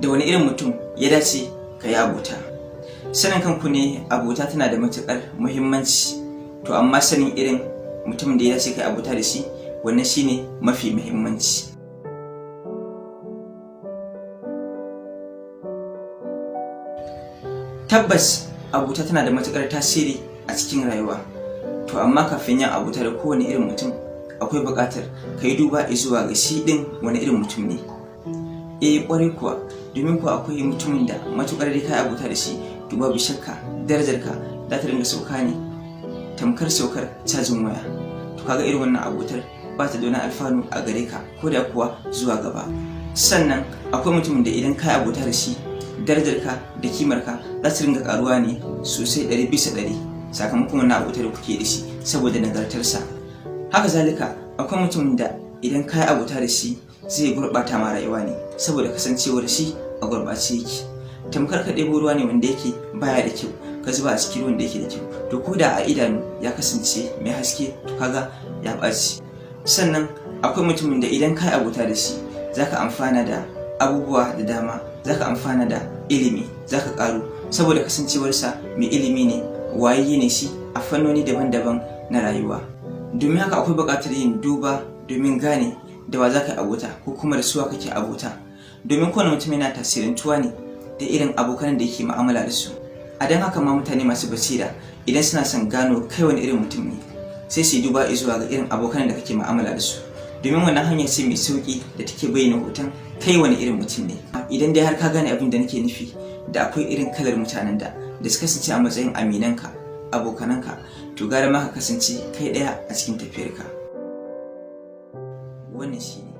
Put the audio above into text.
da wani irin mutum ya dace ka yi abota. Sanin kanku ne abota tana da matuƙar muhimmanci, to amma sanin irin mutumin da ya dace ka yi abota da shi wannan shine mafi muhimmanci. Tabbas abota tana da matuƙar tasiri a cikin rayuwa, to amma kafin yin abota da kowane irin mutum akwai buƙatar ka yi duba zuwa ga shi ɗin wani irin mutum ne. Ƙwarai kuwa, domin kuwa akwai mutumin da matuƙar dai ka yi abota da shi to babu shakka darajarka za ta dinga sauka ne tamkar saukar cajin waya. To kaga irin wannan abotar ba ta da wani alfanu a gare ka ko da kuwa zuwa gaba. Sannan akwai mutumin da idan ka yi abota da shi darajarka da kimarka za su ringa karuwa ne sosai 100% sakamakon wannan abotar da kuke da shi saboda nagartarsa. Haka zalika akwai mutumin da idan ka yi abota da shi zai gurɓata ma rayuwa ne saboda kasancewar shi a gurɓace yake. Tamkar ka ɗebo ruwa ne wanda yake baya da kyau ka zuba a cikin ruwan da yake da kyau, to ko da a idanu ya kasance mai haske to kaga ya ɓaci. Sannan akwai mutumin da idan ka yi abota da shi zaka amfana da abubuwa da dama, zaka amfana da ilimi, zaka ƙaru saboda kasancewarsa mai ilimi ne, wayayye ne shi a fannoni daban-daban na rayuwa. Domin haka akwai buƙatar yin duba domin gane da wa za ka yi abota ko kuma da suwa kake abota, domin kowane mutum yana tasirantuwa ne da irin abokan da yake mu'amala da su. A don haka ma mutane masu basira idan suna son gano kai wani irin mutum ne sai su yi duba zuwa ga irin abokan da kake mu'amala da su, domin wannan hanya ce mai sauƙi da take bayyana hoton kai wani irin mutum ne. Idan dai har ka gane abin da nake nufi, da akwai irin kalar mutanen da su kasance a matsayin aminanka, abokananka, to gara ma ka kasance kai ɗaya a cikin tafiyarka. Wannan shi ne.